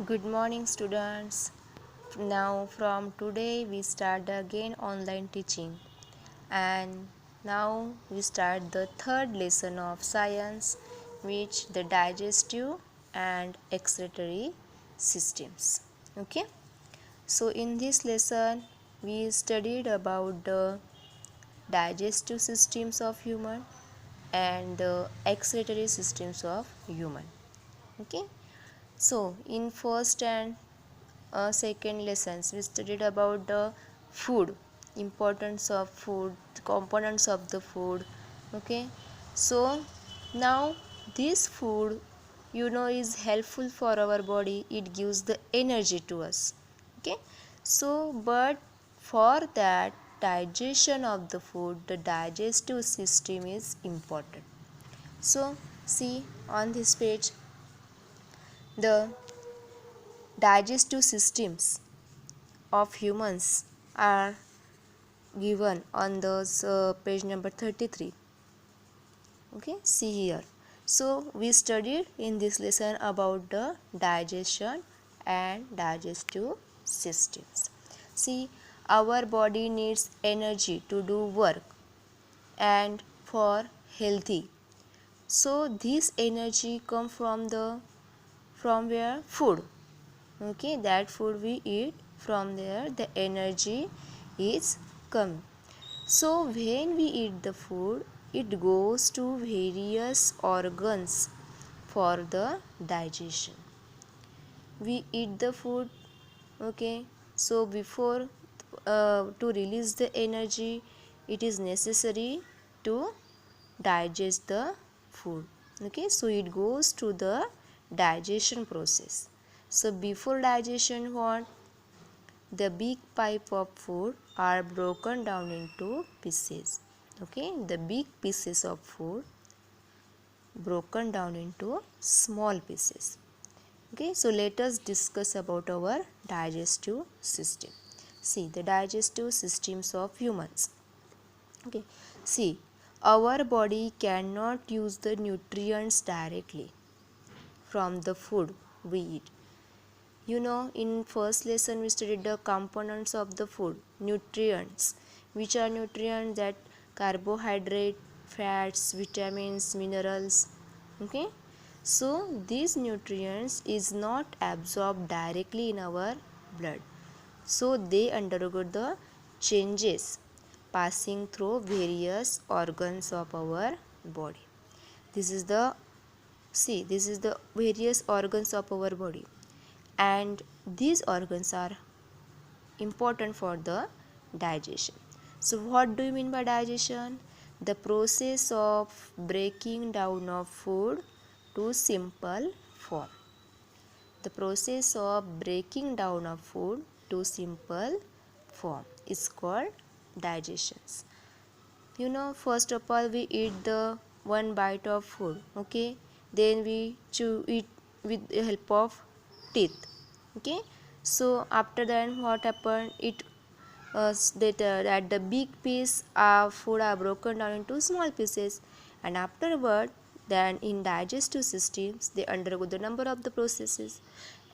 Good morning, students. Now, from today, we start again online teaching, and now we start the third lesson of science, which the digestive and excretory systems. Okay, so in this lesson, we studied about the digestive systems of human and the excretory systems of human. Okay, so in first and second lessons we studied about the food, importance of food, components of the food. Okay, so now this food is helpful for our body. It gives the energy to us. Okay, so but for that digestion of the food, the digestive system is important. So see on this page, the digestive systems of humans are given on the page number 33. Okay, see here. So we studied in this lesson about the digestion and digestive systems. See, our body needs energy to do work and for healthy. So this energy come from where? Food. Okay, that food we eat, from there the energy is coming. So when we eat the food, it goes to various organs for the digestion. We eat the food. Okay, so before to release the energy, it is necessary to digest the food. Okay, so it goes to the digestion process. So before digestion, what? The big pipe of food are broken down into pieces. Okay, the big pieces of food broken down into small pieces. Okay, so let us discuss about our digestive system. See, the digestive systems of humans. Okay, see, our body cannot use the nutrients directly from the food we eat. In first lesson we studied the components of the food, nutrients. Which are nutrients? That carbohydrate, fats, vitamins, minerals. Okay, so these nutrients is not absorbed directly in our blood, so they undergo the changes passing through various organs of our body. This is the various organs of our body, and these organs are important for the digestion. So what do you mean by digestion? The process of breaking down of food to simple form. The process of breaking down of food to simple form is called digestions. First of all, we eat the one bite of food. Okay, then we chew it with the help of teeth. Okay, so after that what happened? That the big piece of food are broken down into small pieces, and afterward, then in digestive systems they undergo the number of the processes,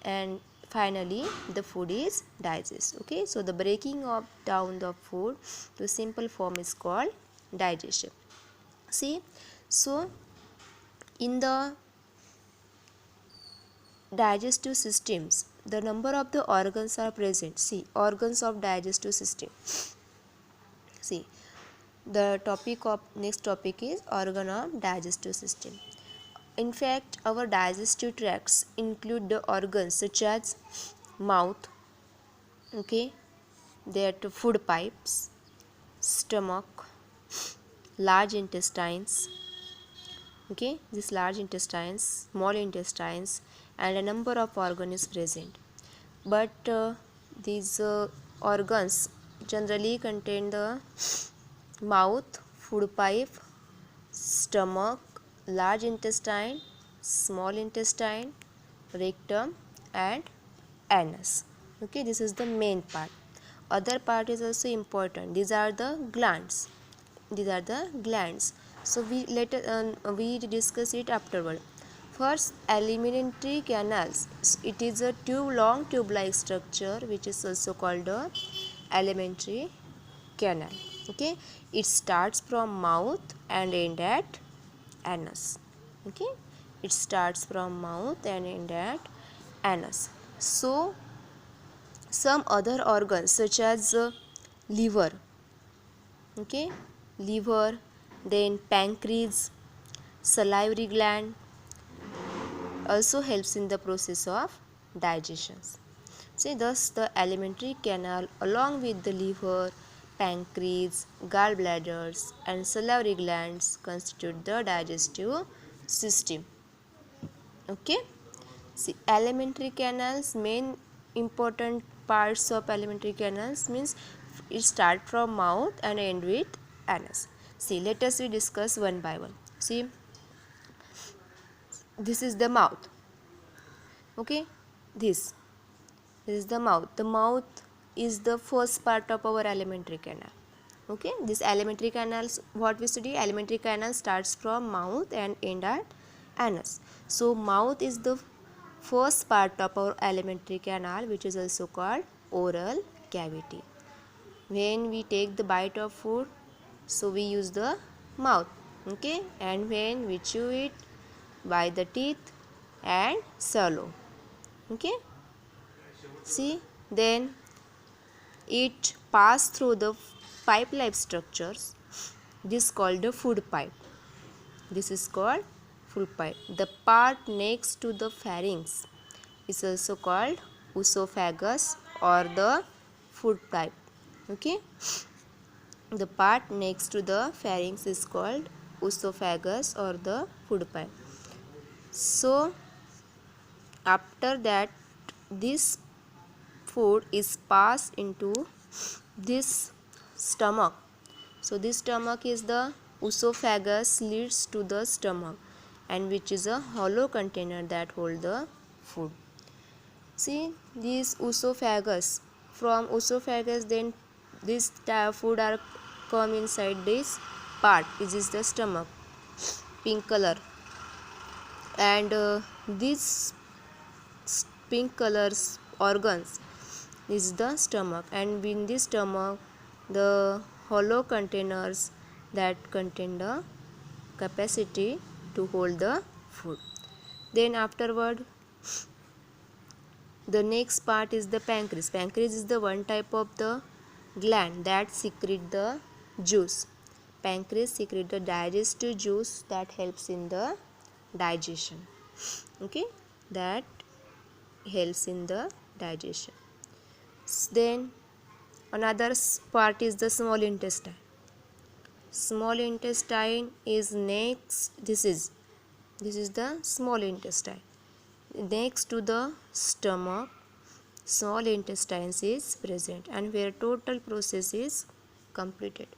and finally the food is digested. Okay, so the breaking of down the food to simple form is called digestion. See, so in the digestive systems, the number of the organs are present. See, organs of digestive system. See, the next topic is organ of digestive system. In fact, our digestive tracts include the organs such as mouth, okay, that food pipes, stomach, large intestines, okay, this large intestines, small intestines, and a number of organs is present. But these organs generally contain the mouth, food pipe, stomach, large intestine, small intestine, rectum, and anus. Okay, this is the main part. Other part is also important. These are the glands. So we discuss it afterward. First, alimentary canals. It is a long tube-like structure which is also called a alimentary canal. Okay, it starts from mouth and end at anus. Okay, it starts from mouth and end at anus. So, some other organs such as liver, okay, liver, then pancreas, salivary gland also helps in the process of digestion. See, thus the alimentary canal along with the liver, pancreas, gallbladders and salivary glands constitute the digestive system. Okay. See, alimentary canals, main important parts of alimentary canals means it start from mouth and end with anus. See, let us we discuss one by one. See, this is the mouth. Okay, this is the mouth. The mouth is the first part of our alimentary canal. Okay, this alimentary canals, what we study, alimentary canal starts from mouth and end at anus. So mouth is the first part of our alimentary canal, which is also called oral cavity. When we take the bite of food, so we use the mouth. Okay, and when we chew it by the teeth and swallow. Okay, see, then it pass through the pipe like structures. This is called the food pipe. This is called food pipe. The part next to the pharynx is also called esophagus or the food pipe. Okay, the part next to the pharynx is called esophagus or the food pipe. So after that, this food is passed into this stomach. So this stomach is the esophagus leads to the stomach, and which is a hollow container that hold the food. See, this esophagus, from esophagus then this food are come inside this part. This is the stomach, pink color, and this pink colors organs is the stomach, and in this stomach the hollow containers that contain the capacity to hold the food. Then afterward, the next part is the pancreas. Pancreas is the one type of the gland that secrete the juice. Pancreas secrete the digestive juice that helps in the digestion. Okay, that helps in the digestion. Then another part is the small intestine. Small intestine is next. This is the small intestine. Next to the stomach, small intestine is present, and where total process is completed.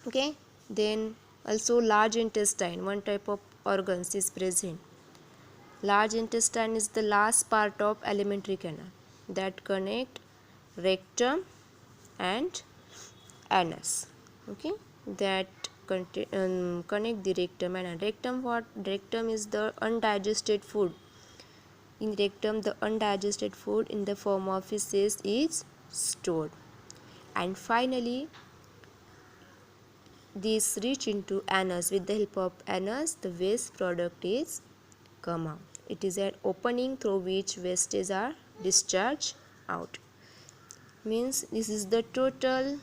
Okay. Then also large intestine, one type of organs is present. Large intestine is the last part of alimentary canal that connect rectum and anus. Okay, that connect the rectum and rectum. What rectum is the undigested food. In rectum, the undigested food in the form of feces is stored, and finally this reach into anus. With the help of anus, the waste product is come out. It is an opening through which wastes are discharged out. Means this is the total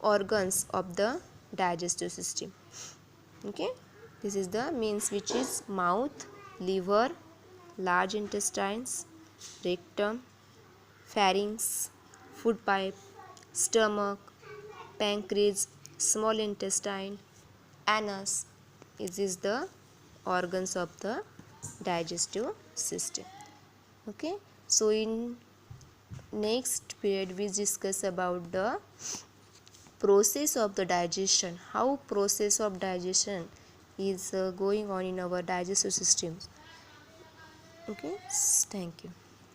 organs of the digestive system. Okay, this is the means which is mouth, liver, large intestines, rectum, pharynx, food pipe, stomach, pancreas, small intestine, anus. This is the organs of the digestive system. Okay, so in next period we discuss about the process of the digestion, how process of digestion is going on in our digestive systems. Okay, thank you.